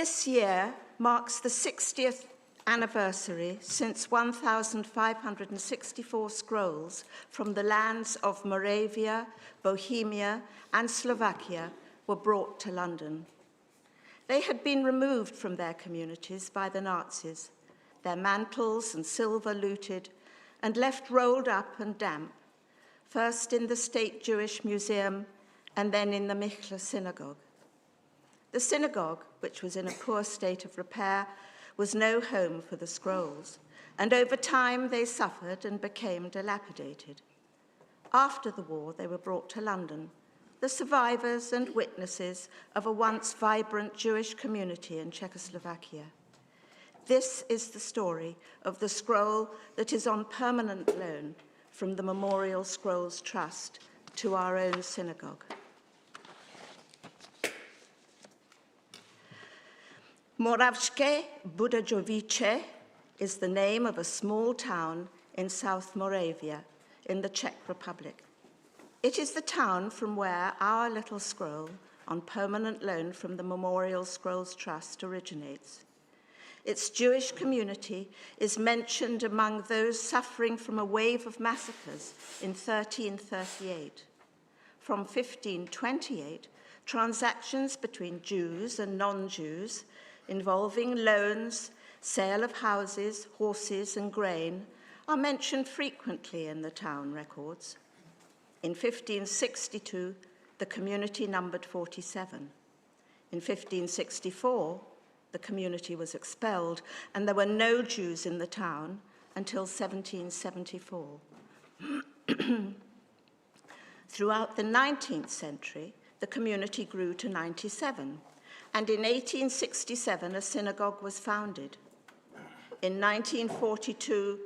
This year marks the 60th anniversary since 1,564 scrolls from the lands of Moravia, Bohemia, and Slovakia were brought to London. They had been removed from their communities by the Nazis, their mantles and silver looted, and left rolled up and damp, first in the State Jewish Museum and then in the Michler Synagogue. The synagogue, which was in a poor state of repair, was no home for the scrolls, and over time they suffered and became dilapidated. After the war, they were brought to London, the survivors and witnesses of a once vibrant Jewish community in Czechoslovakia. This is the story of the scroll that is on permanent loan from the Memorial Scrolls Trust to our own synagogue. Moravské Budějovice is the name of a small town in South Moravia in the Czech Republic. It is the town from where our little scroll on permanent loan from the Memorial Scrolls Trust originates. Its Jewish community is mentioned among those suffering from a wave of massacres in 1338. From 1528, transactions between Jews and non-Jews involving loans, sale of houses, horses, and grain are mentioned frequently in the town records. In 1562, the community numbered 47. In 1564, the community was expelled, and there were no Jews in the town until 1774. Throughout the 19th century, the community grew to 97, and in 1867, a synagogue was founded. In 1942,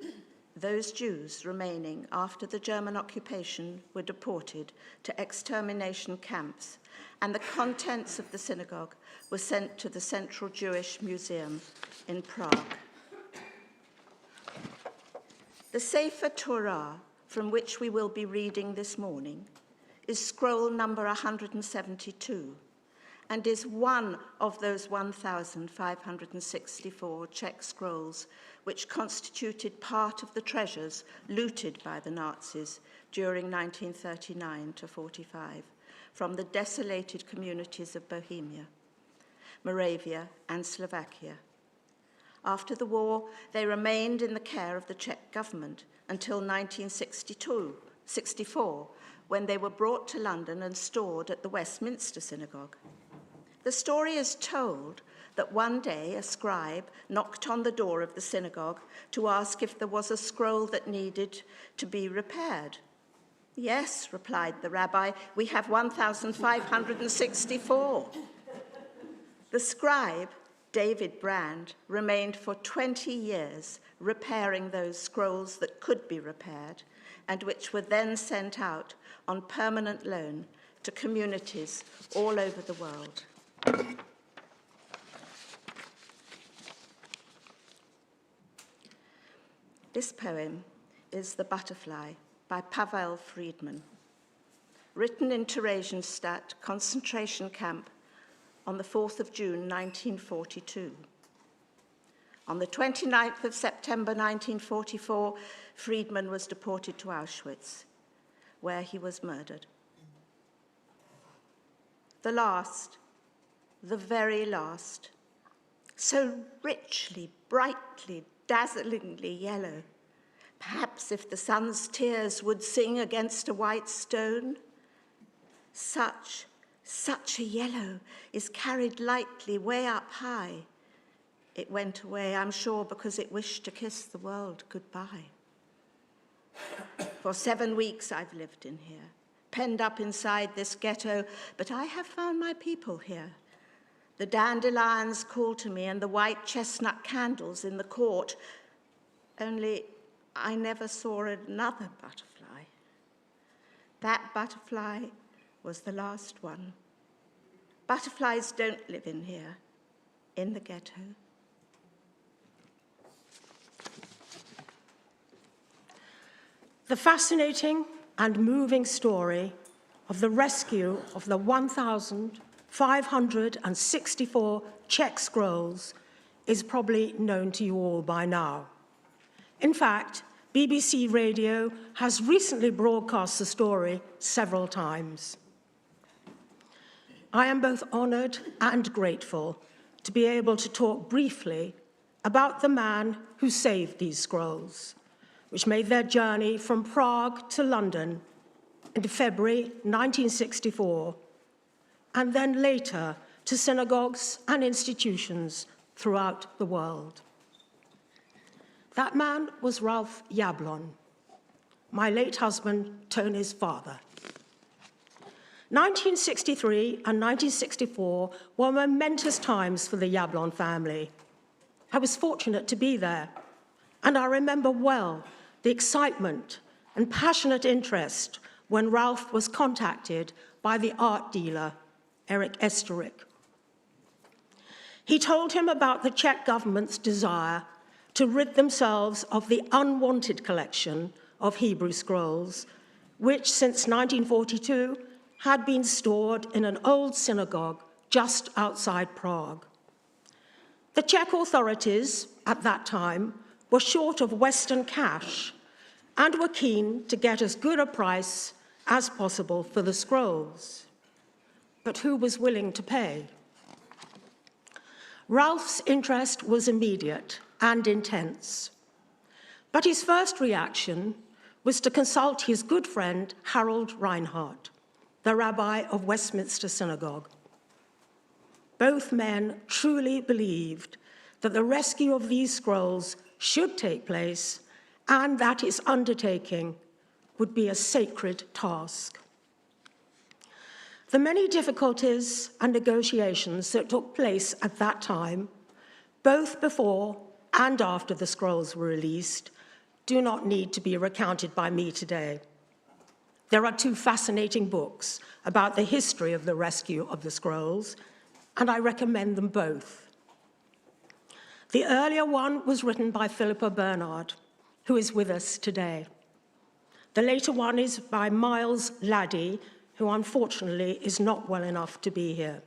those Jews remaining after the German occupation were deported to extermination camps, and the contents of the synagogue were sent to the Central Jewish Museum in Prague. The Sefer Torah, from which we will be reading this morning, is scroll number 172, and is one of those 1,564 Czech scrolls which constituted part of the treasures looted by the Nazis during 1939 to 45 from the desolated communities of Bohemia, Moravia, and Slovakia. After the war, they remained in the care of the Czech government until 1964, when they were brought to London and stored at the Westminster Synagogue. The story is told that one day a scribe knocked on the door of the synagogue to ask if there was a scroll that needed to be repaired. "Yes," replied the rabbi, "we have 1,564. The scribe, David Brand, remained for 20 years repairing those scrolls that could be repaired and which were then sent out on permanent loan to communities all over the world. This poem is The Butterfly by Pavel Friedman, written in Theresienstadt concentration camp on the 4th of June 1942. On the 29th of September 1944, Friedman was deported to Auschwitz, where he was murdered. The last, the very last, so richly, brightly, dazzlingly yellow, perhaps if the sun's tears would sing against a white stone. Such a yellow is carried lightly way up high. It went away, I'm sure, because it wished to kiss the world goodbye. For 7 weeks I've lived in here, penned up inside this ghetto, but I have found my people here. The dandelions call to me and the white chestnut candles in the court, only I never saw another butterfly. That butterfly was the last one. Butterflies don't live in here, in the ghetto. The fascinating and moving story of the rescue of the 1,564 564 Czech scrolls is probably known to you all by now. In fact, BBC Radio has recently broadcast the story several times. I am both honored and grateful to be able to talk briefly about the man who saved these scrolls, which made their journey from Prague to London in February 1964, and then later to synagogues and institutions throughout the world. That man was Ralph Jablon, my late husband Tony's father. 1963 and 1964 were momentous times for the Jablon family. I was fortunate to be there, and I remember well the excitement and passionate interest when Ralph was contacted by the art dealer, Eric Esterik. He told him about the Czech government's desire to rid themselves of the unwanted collection of Hebrew scrolls, which since 1942 had been stored in an old synagogue just outside Prague. The Czech authorities at that time were short of Western cash and were keen to get as good a price as possible for the scrolls. But who was willing to pay? Ralph's interest was immediate and intense, but his first reaction was to consult his good friend Harold Reinhardt, the rabbi of Westminster Synagogue. Both men truly believed that the rescue of these scrolls should take place and that its undertaking would be a sacred task. The many difficulties and negotiations that took place at that time, both before and after the scrolls were released, do not need to be recounted by me today. There are two fascinating books about the history of the rescue of the scrolls, and I recommend them both. The earlier one was written by Philippa Bernard, who is with us today. The later one is by Miles Laddie, who unfortunately is not well enough to be here.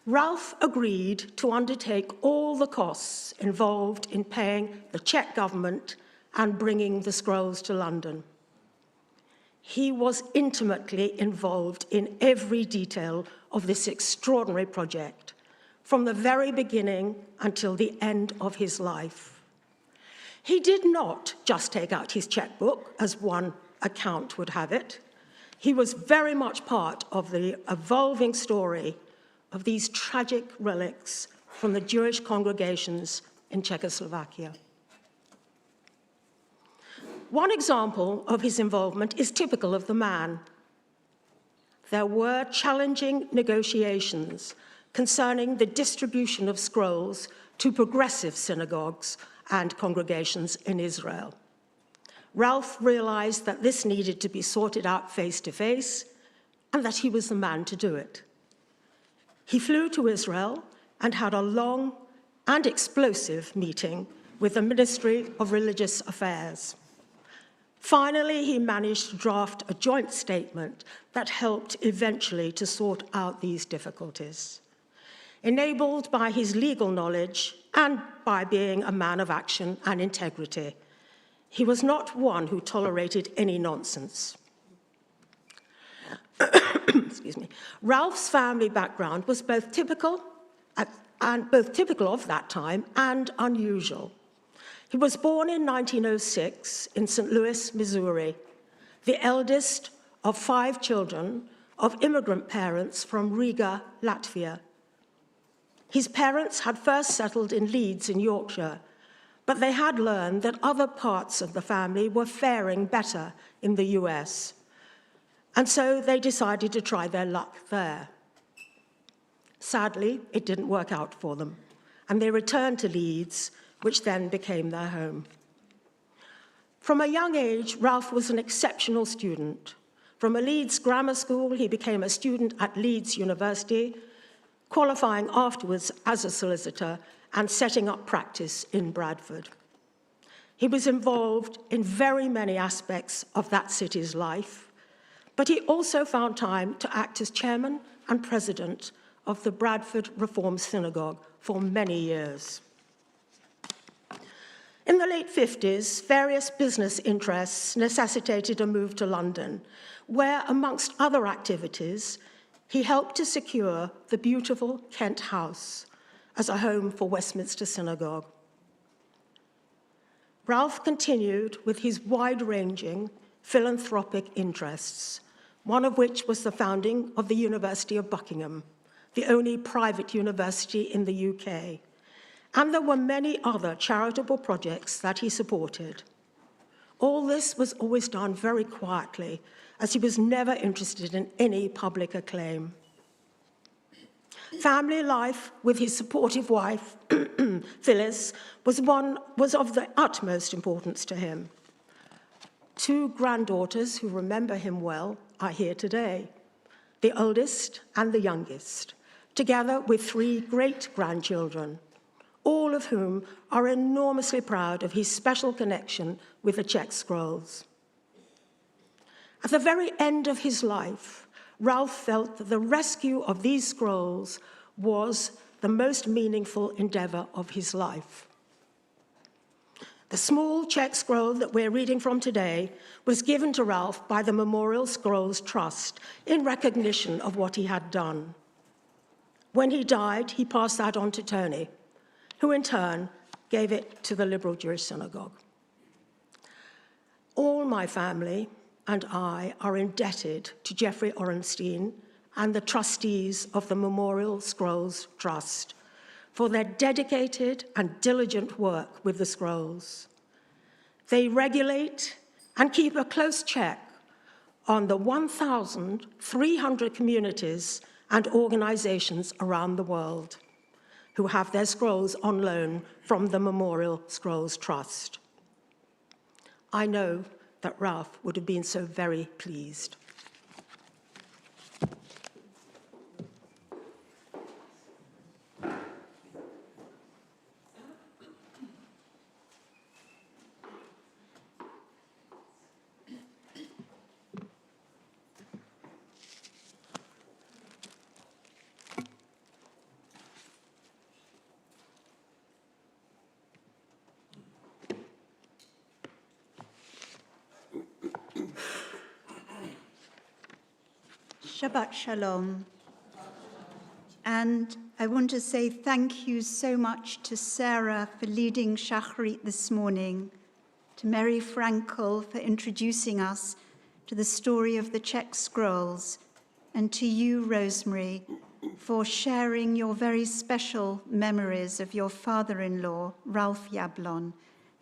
Ralph agreed to undertake all the costs involved in paying the Czech government and bringing the scrolls to London. He was intimately involved in every detail of this extraordinary project, from the very beginning until the end of his life. He did not just take out his checkbook, as one account would have it. He was very much part of the evolving story of these tragic relics from the Jewish congregations in Czechoslovakia. One example of his involvement is typical of the man. There were challenging negotiations concerning the distribution of scrolls to progressive synagogues and congregations in Israel. Ralph realized that this needed to be sorted out face to face and that he was the man to do it. He flew to Israel and had a long and explosive meeting with the Ministry of Religious Affairs. Finally, he managed to draft a joint statement that helped eventually to sort out these difficulties. Enabled by his legal knowledge and by being a man of action and integrity, he was not one who tolerated any nonsense. Excuse me. Ralph's family background was both typical of that time and unusual. He was born in 1906 in St. Louis, Missouri, the eldest of 5 children of immigrant parents from Riga, Latvia. His parents had first settled in Leeds in Yorkshire, but they had learned that other parts of the family were faring better in the US, and so they decided to try their luck there. Sadly, it didn't work out for them, and they returned to Leeds, which then became their home. From a young age, Ralph was an exceptional student. From a Leeds grammar school, he became a student at Leeds University, qualifying afterwards as a solicitor and setting up practice in Bradford. He was involved in very many aspects of that city's life, but he also found time to act as chairman and president of the Bradford Reform Synagogue for many years. In the late 50s, various business interests necessitated a move to London, where, amongst other activities, he helped to secure the beautiful Kent House as a home for Westminster Synagogue. Ralph continued with his wide-ranging philanthropic interests, one of which was the founding of the University of Buckingham, the only private university in the UK, and there were many other charitable projects that he supported. All this was always done very quietly, as he was never interested in any public acclaim. Family life with his supportive wife, Phyllis, was of the utmost importance to him. 2 granddaughters who remember him well are here today, the oldest and the youngest, together with 3 great-grandchildren, all of whom are enormously proud of his special connection with the Czech scrolls. At the very end of his life, Ralph felt that the rescue of these scrolls was the most meaningful endeavor of his life. The small Czech scroll that we're reading from today was given to Ralph by the Memorial Scrolls Trust in recognition of what he had done. When he died, he passed that on to Tony, who in turn gave it to the Liberal Jewish Synagogue. All my family and I are indebted to Jeffrey Orenstein and the trustees of the Memorial Scrolls Trust for their dedicated and diligent work with the scrolls. They regulate and keep a close check on the 1,300 communities and organizations around the world who have their scrolls on loan from the Memorial Scrolls Trust. I know that Ralph would have been so very pleased. Shabbat Shalom. And I want to say thank you so much to Sarah for leading Shacharit this morning, to Mary Frankel for introducing us to the story of the Czech scrolls, and to you, Rosemary, for sharing your very special memories of your father-in-law, Ralph Jablon,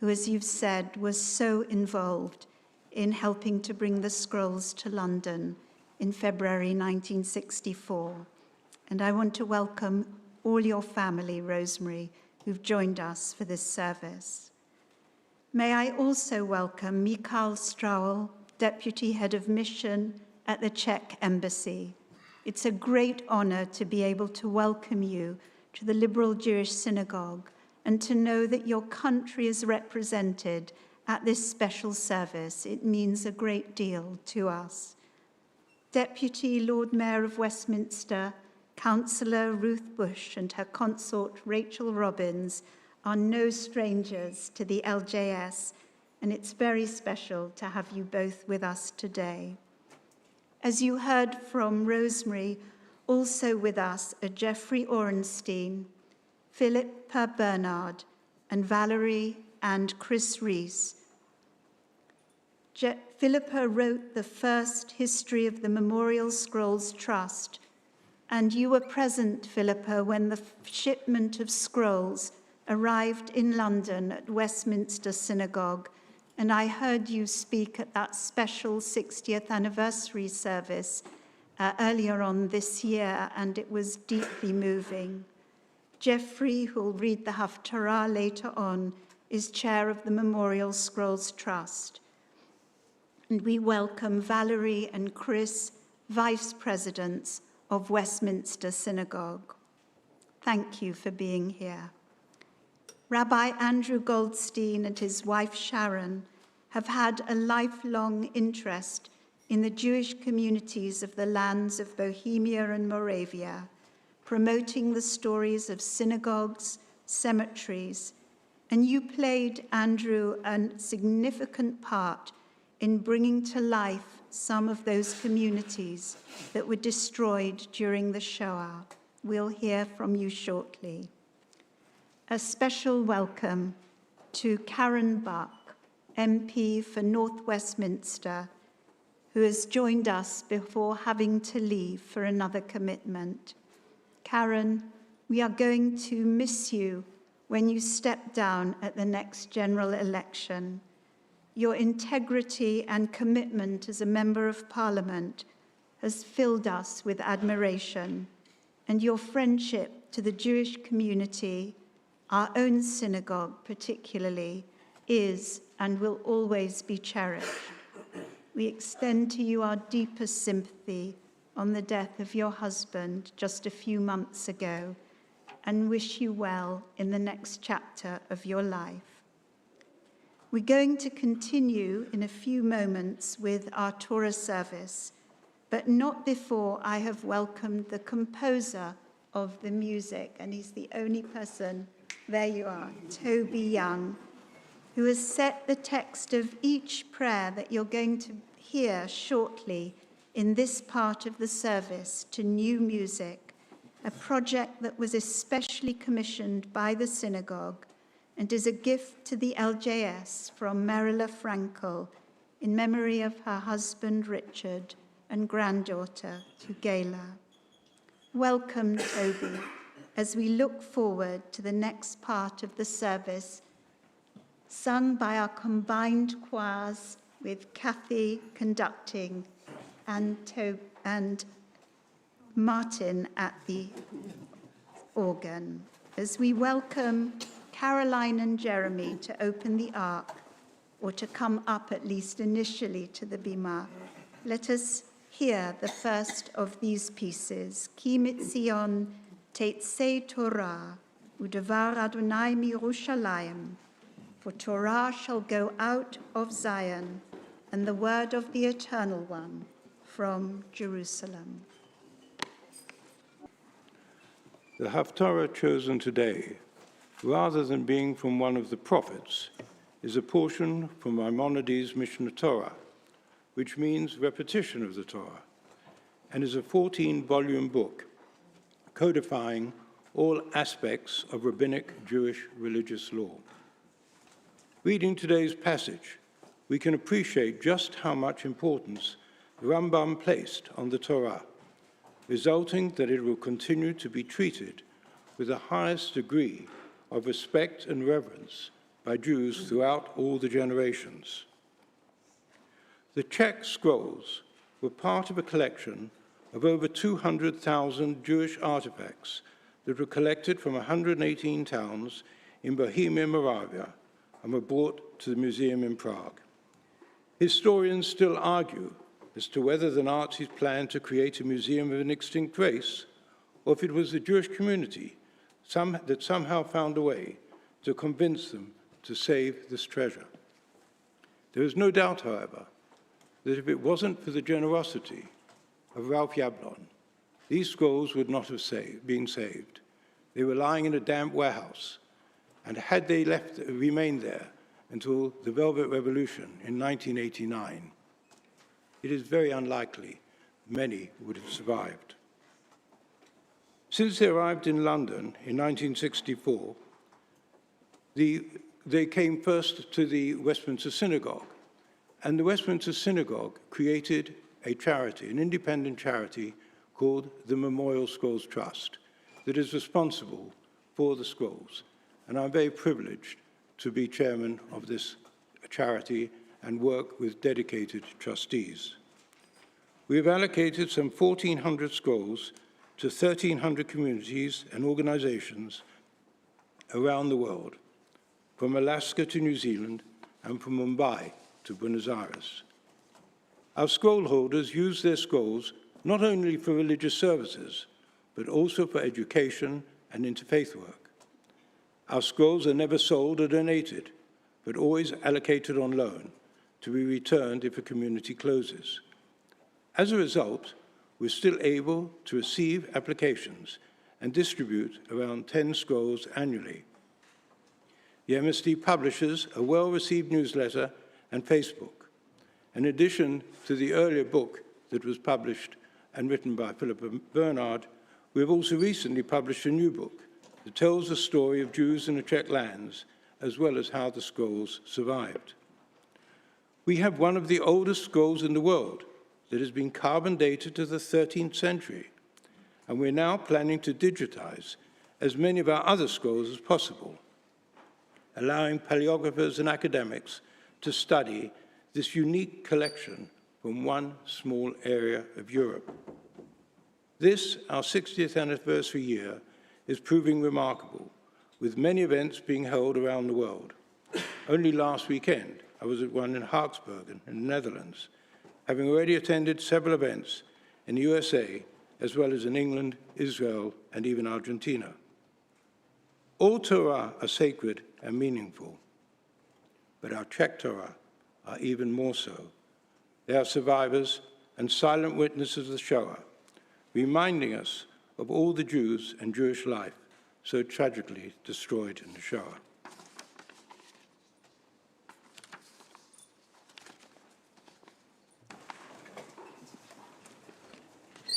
who, as you've said, was so involved in helping to bring the scrolls to London in February 1964. And I want to welcome all your family, Rosemary, who've joined us for this service. May I also welcome Michal Straul, Deputy Head of Mission at the Czech Embassy. It's a great honor to be able to welcome you to the Liberal Jewish Synagogue and to know that your country is represented at this special service. It means a great deal to us. Deputy Lord Mayor of Westminster, Councillor Ruth Bush and her consort Rachel Robbins are no strangers to the LJS, and it's very special to have you both with us today. As you heard from Rosemary, also with us are Jeffrey Orenstein, Philippa Bernard, and Valerie and Chris Rees. Philippa wrote the first history of the Memorial Scrolls Trust, and you were present, Philippa, when the shipment of scrolls arrived in London at Westminster Synagogue, and I heard you speak at that special 60th anniversary service earlier on this year, and it was deeply moving. Jeffrey, who will read the Haftarah later on, is chair of the Memorial Scrolls Trust. And we welcome Valerie and Chris, vice presidents of Westminster Synagogue. Thank you for being here. Rabbi Andrew Goldstein and his wife Sharon have had a lifelong interest in the Jewish communities of the lands of Bohemia and Moravia, promoting the stories of synagogues, cemeteries, and you played, Andrew, a significant part in bringing to life some of those communities that were destroyed during the Shoah. We'll hear from you shortly. A special welcome to Karen Buck, MP for North Westminster, who has joined us before having to leave for another commitment. Karen, we are going to miss you when you step down at the next general election. Your integrity and commitment as a member of Parliament has filled us with admiration, and your friendship to the Jewish community, our own synagogue particularly, is and will always be cherished. We extend to you our deepest sympathy on the death of your husband just a few months ago, and wish you well in the next chapter of your life. We're going to continue in a few moments with our Torah service, but not before I have welcomed the composer of the music, and he's the only person, there you are, Toby Young, who has set the text of each prayer that you're going to hear shortly in this part of the service to new music, a project that was especially commissioned by the synagogue and is a gift to the LJS from Merila Frankel in memory of her husband Richard and granddaughter Tugela. Welcome, Toby, as we look forward to the next part of the service, sung by our combined choirs with Kathy conducting and Martin at the organ. As we welcome Caroline and Jeremy to open the ark, or to come up at least initially to the bima, let us hear the first of these pieces, Ki mitzion teitzei Torah, u'devar Adonai miYerushalayim, for Torah shall go out of Zion, and the word of the Eternal One from Jerusalem. The Haftarah chosen today, rather than being from one of the prophets, is a portion from Maimonides' Mishneh Torah, which means repetition of the Torah, and is a 14-volume book codifying all aspects of rabbinic Jewish religious law. Reading today's passage, we can appreciate just how much importance the Rambam placed on the Torah, resulting that it will continue to be treated with the highest degree of respect and reverence by Jews throughout all the generations. The Czech scrolls were part of a collection of over 200,000 Jewish artifacts that were collected from 118 towns in Bohemia and Moravia and were brought to the museum in Prague. Historians still argue as to whether the Nazis planned to create a museum of an extinct race, or if it was the Jewish community that somehow found a way to convince them to save this treasure. There is no doubt, however, that if it wasn't for the generosity of Ralph Yablon, these scrolls would not have been saved. They were lying in a damp warehouse, and had they remained there until the Velvet Revolution in 1989, it is very unlikely many would have survived. Since they arrived in London in 1964, they came first to the Westminster Synagogue, and the Westminster Synagogue created a charity, an independent charity called the Memorial Scrolls Trust, that is responsible for the scrolls. And I'm very privileged to be chairman of this charity and work with dedicated trustees. We have allocated some 1,400 scrolls to 1,300 communities and organizations around the world, from Alaska to New Zealand and from Mumbai to Buenos Aires. Our scroll holders use their scrolls not only for religious services, but also for education and interfaith work. Our scrolls are never sold or donated, but always allocated on loan to be returned if a community closes, As a result, we're still able to receive applications and distribute around 10 scrolls annually. The MSD publishes a well-received newsletter and Facebook. In addition to the earlier book that was published and written by Philip Bernard, we have also recently published a new book that tells the story of Jews in the Czech lands, as well as how the scrolls survived. We have one of the oldest scrolls in the world that has been carbon dated to the 13th century, and we're now planning to digitize as many of our other scrolls as possible, allowing paleographers and academics to study this unique collection from one small area of Europe. This, our 60th anniversary year, is proving remarkable, with many events being held around the world. Only last weekend, I was at one in Haaksbergen, in the Netherlands, having already attended several events in the USA, as well as in England, Israel, and even Argentina. All Torah are sacred and meaningful, but our Czech Torah are even more so. They are survivors and silent witnesses of the Shoah, reminding us of all the Jews and Jewish life so tragically destroyed in the Shoah.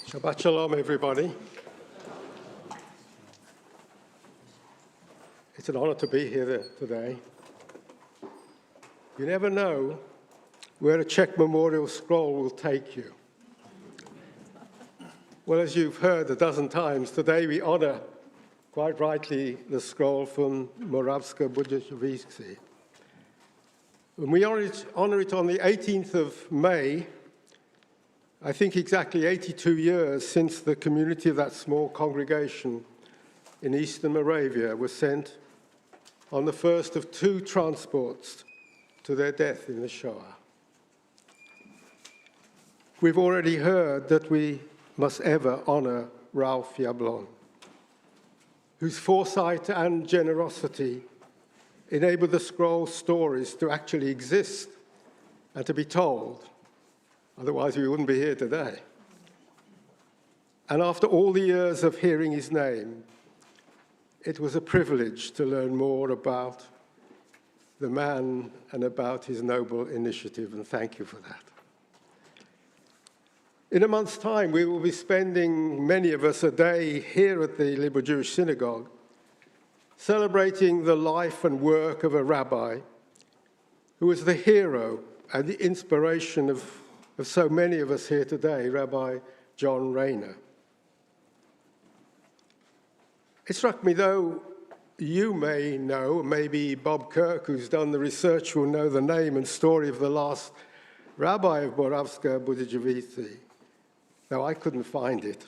Shabbat Shalom, everybody. It's an honor to be here today. You never know where a Czech memorial scroll will take you. Well, as you've heard a dozen times, today we honor, quite rightly, the scroll from Moravska Budějovice. When we honor it on the 18th of May, I think exactly 82 years since the community of that small congregation in eastern Moravia was sent on the first of 2 transports to their death in the Shoah. We've already heard that we must ever honor Ralph Jablon, whose foresight and generosity enabled the scroll stories to actually exist and to be told. Otherwise, we wouldn't be here today. And after all the years of hearing his name, it was a privilege to learn more about the man and about his noble initiative, and thank you for that. In a month's time, we will be spending, many of us, a day here at the Liberal Jewish Synagogue, celebrating the life and work of a rabbi who was the hero and the inspiration of so many of us here today, Rabbi John Rayner. It struck me, though you may know, maybe Bob Kirk, who's done the research, will know the name and story of the last rabbi of Moravska Budějovice, though I couldn't find it.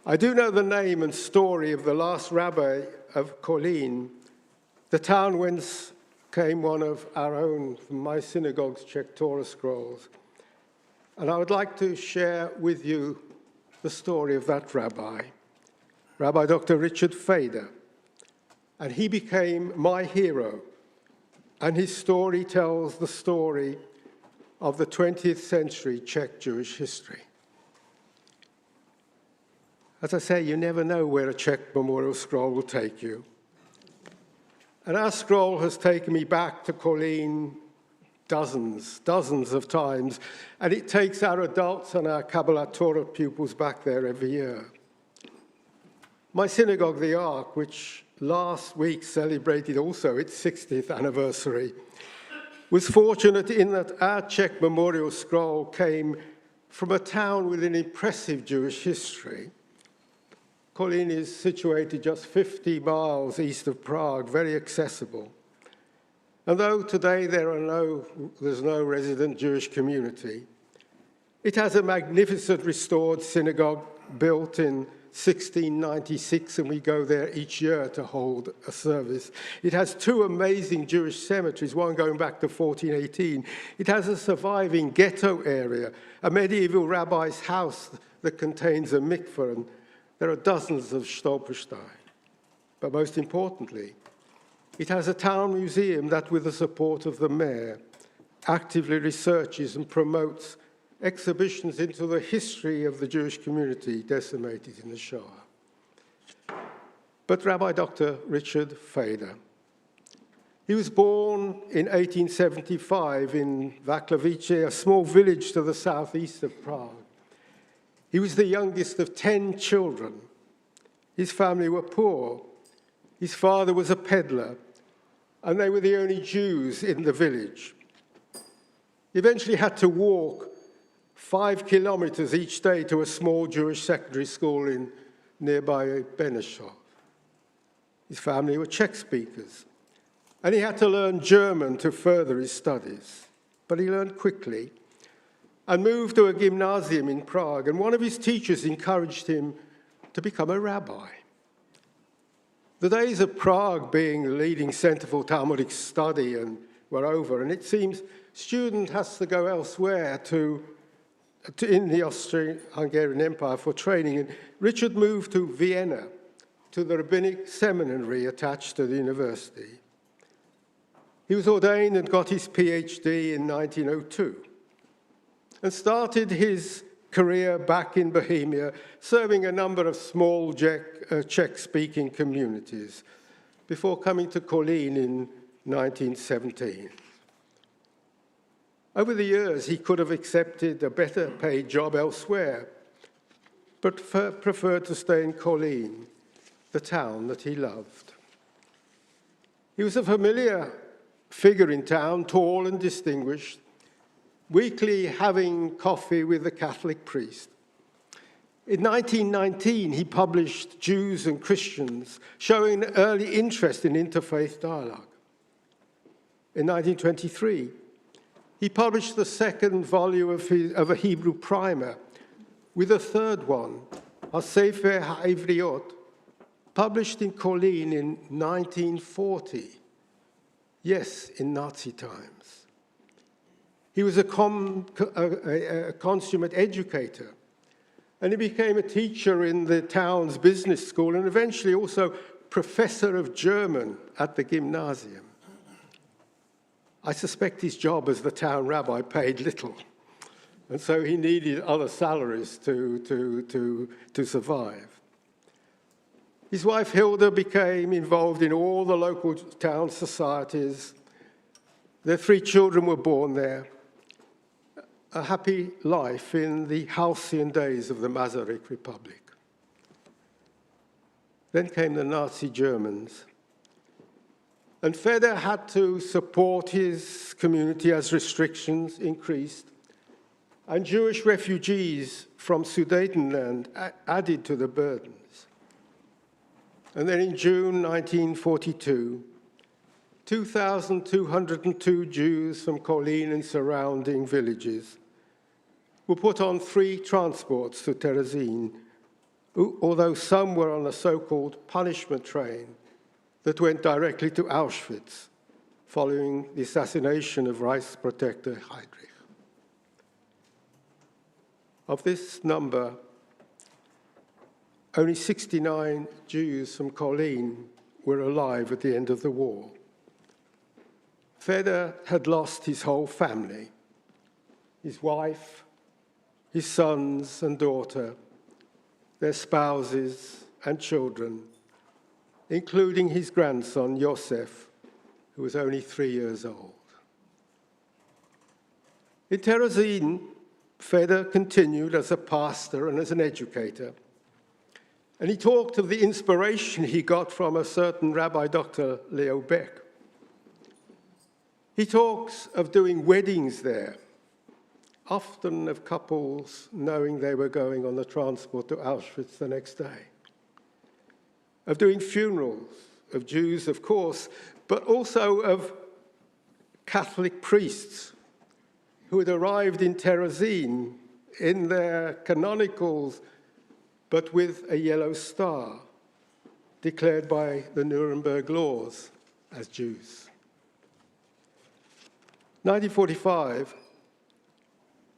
I do know the name and story of the last rabbi of Kolín, the town whence came one of our own, from my synagogue's Czech Torah scrolls. And I would like to share with you the story of that rabbi, Rabbi Dr. Richard Fader. And he became my hero. And his story tells the story of the 20th century Czech Jewish history. As I say, you never know where a Czech memorial scroll will take you. And our scroll has taken me back to Kolín dozens of times, and it takes our adults and our Kabbalah Torah pupils back there every year. My synagogue, the Ark, which last week celebrated also its 60th anniversary, was fortunate in that our Czech memorial scroll came from a town with an impressive Jewish history. Kolín is situated just 50 miles east of Prague, very accessible. And though today there's no resident Jewish community, it has a magnificent restored synagogue built in 1696, and we go there each year to hold a service. It has 2 amazing Jewish cemeteries, one going back to 1418. It has a surviving ghetto area, a medieval rabbi's house that contains a mikveh, and there are dozens of stolperstein. But most importantly, it has a town museum that, with the support of the mayor, actively researches and promotes exhibitions into the history of the Jewish community decimated in the Shoah. But Rabbi Dr. Richard Feder, he was born in 1875 in Wacławice, a small village to the southeast of Prague. He was the youngest of 10 children. His family were poor. His father was a peddler, and they were the only Jews in the village. He eventually had to walk 5 kilometers each day to a small Jewish secondary school in nearby Benešov. His family were Czech speakers, and he had to learn German to further his studies. But he learned quickly and moved to a gymnasium in Prague, and one of his teachers encouraged him to become a rabbi. The days of Prague being the leading center for Talmudic study were over, and it seems student has to go elsewhere in the Austrian-Hungarian Empire for training. And Richard moved to Vienna, to the rabbinic seminary attached to the university. He was ordained and got his PhD in 1902 and started his career back in Bohemia, serving a number of small Czech-speaking communities before coming to Kolín in 1917. Over the years, he could have accepted a better paid job elsewhere, but preferred to stay in Kolín, the town that he loved. He was a familiar figure in town, tall and distinguished, weekly having coffee with the Catholic priest. In 1919, he published Jews and Christians, showing an early interest in interfaith dialogue. In 1923, he published the second volume of a Hebrew primer, with a third one, HaSefer HaIvriot, published in Kolín in 1940. Yes, in Nazi times. He was a consummate educator, and he became a teacher in the town's business school and eventually also professor of German at the gymnasium. I suspect his job as the town rabbi paid little, and so he needed other salaries to survive. His wife Hilda became involved in all the local town societies. Their 3 children were born there. A happy life in the halcyon days of the Masaryk Republic. Then came the Nazi Germans. And Feder had to support his community as restrictions increased, and Jewish refugees from Sudetenland added to the burdens. And then in June 1942, 2,202 Jews from Kolín and surrounding villages were put on 3 transports to Terezín, although some were on a so-called punishment train that went directly to Auschwitz following the assassination of Reichs protector Heydrich. Of this number, only 69 Jews from Kolín were alive at the end of the war. Feder had lost his whole family, his wife, his sons and daughter, their spouses and children, including his grandson, Yosef, who was only 3 years old. In Terezín, Feder continued as a pastor and as an educator, and he talked of the inspiration he got from a certain Rabbi Dr. Leo Beck. He talks of doing weddings there, often of couples knowing they were going on the transport to Auschwitz the next day, of doing funerals of Jews, of course, but also of Catholic priests who had arrived in Terezín in their canonicals, but with a yellow star, declared by the Nuremberg laws as Jews. 1945,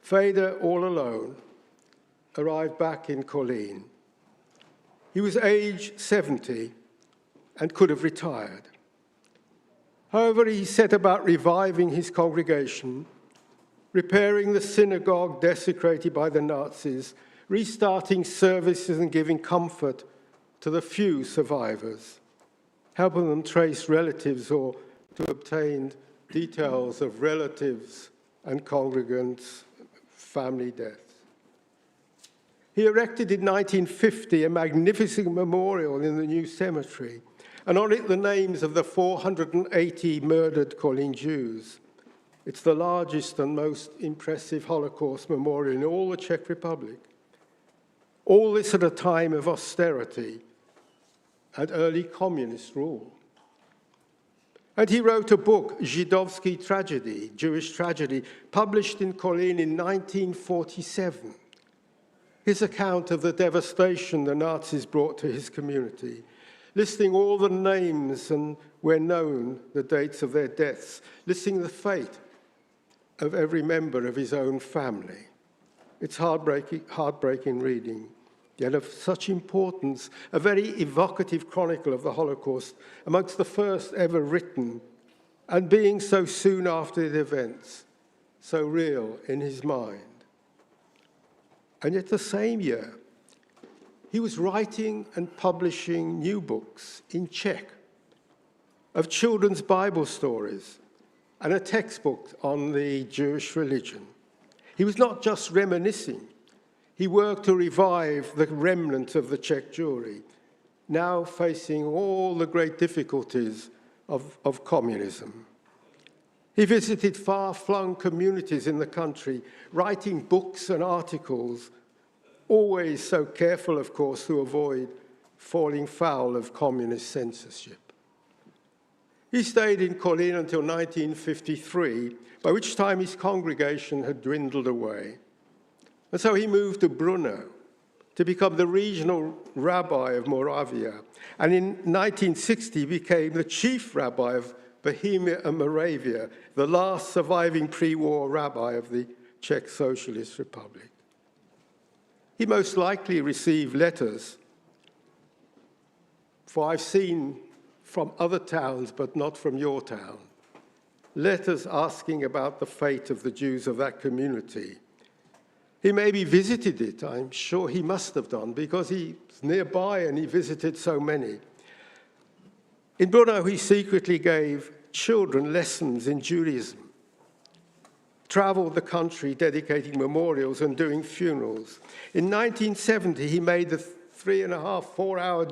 Feder, all alone, arrived back in Kolín. He was age 70 and could have retired. However, he set about reviving his congregation repairing the synagogue desecrated by the Nazis, restarting services and giving comfort to the few survivors, helping them trace relatives or to obtain details of relatives and congregants' family deaths. He erected in 1950 a magnificent memorial in the new cemetery, and on it the names of the 480 murdered Kolín Jews. It's the largest and most impressive Holocaust memorial in all the Czech Republic. All this at a time of austerity and early communist rule. And he wrote a book, Židovský tragedy, Jewish tragedy, published in Kolín in 1947. His account of the devastation the Nazis brought to his community, listing all the names and, where known, the dates of their deaths, listing the fate of every member of his own family. It's heartbreaking reading, yet of such importance, a very evocative chronicle of the Holocaust, amongst the first ever written, and being so soon after the events, so real in his mind. And yet the same year, he was writing and publishing new books in Czech of children's Bible stories and a textbook on the Jewish religion. He was not just reminiscing. He worked to revive the remnant of the Czech Jewry, now facing all the great difficulties of communism. He visited far-flung communities in the country, writing books and articles, always so careful, of course, to avoid falling foul of communist censorship. He stayed in Kolín until 1953, by which time his congregation had dwindled away. And so he moved to Brno to become the regional rabbi of Moravia. And in 1960, he became the chief rabbi of Bohemia and Moravia, the last surviving pre-war rabbi of the Czech Socialist Republic. He most likely received letters, for I've seen from other towns, but not from your town, letters asking about the fate of the Jews of that community. He maybe visited it, I'm sure he must have done, because he's nearby and he visited so many. In Brno, he secretly gave children lessons in Judaism, traveled the country dedicating memorials and doing funerals. In 1970, he made the 4-hour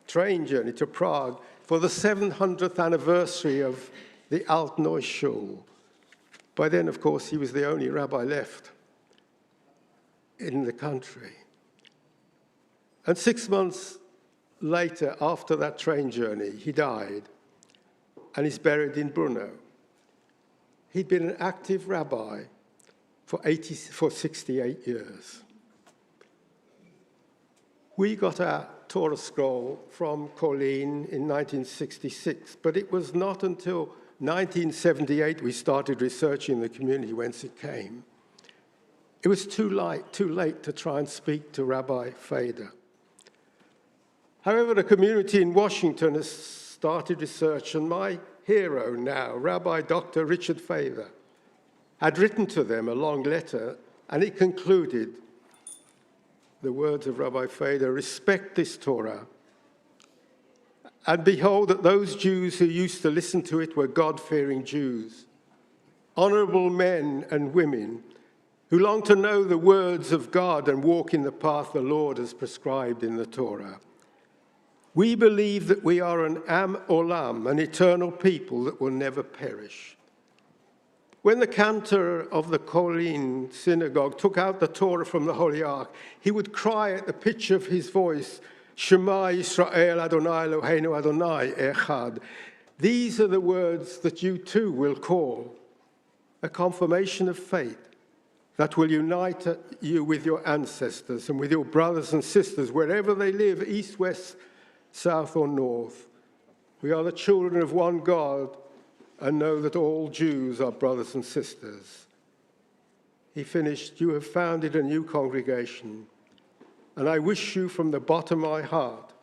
train journey to Prague for the 700th anniversary of the Altneu Shul. By then, of course, he was the only rabbi left in the country. And 6 months later, after that train journey, he died and is buried in Brno. He'd been an active rabbi for 68 years. We got our Torah scroll from Kolín in 1966, but it was not until 1978 we started researching the community whence it came. It was too late to try and speak to Rabbi Feder. However, the community in Washington has started research, and my hero now, Rabbi Dr. Richard Feder, had written to them a long letter, and it concluded the words of Rabbi Feder: respect this Torah, and behold that those Jews who used to listen to it were God-fearing Jews, honorable men and women who long to know the words of God and walk in the path the Lord has prescribed in the Torah. We believe that we are an Am Olam, an eternal people that will never perish. When the cantor of the Kolín synagogue took out the Torah from the Holy Ark, he would cry at the pitch of his voice, Shema Yisrael Adonai Eloheinu Adonai Echad. These are the words that you too will call a confirmation of faith that will unite you with your ancestors and with your brothers and sisters wherever they live, east, west, south or north. We are the children of one God and know that all Jews are brothers and sisters. He finished, you have founded a new congregation, and I wish you from the bottom of my heart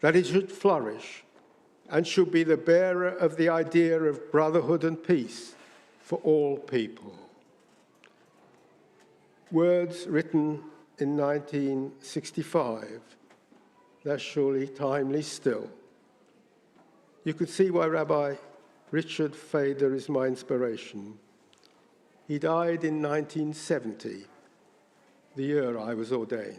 that it should flourish and should be the bearer of the idea of brotherhood and peace for all people. Words written in 1965, they're surely timely still. You could see why Rabbi Richard Fader is my inspiration. He died in 1970, the year I was ordained.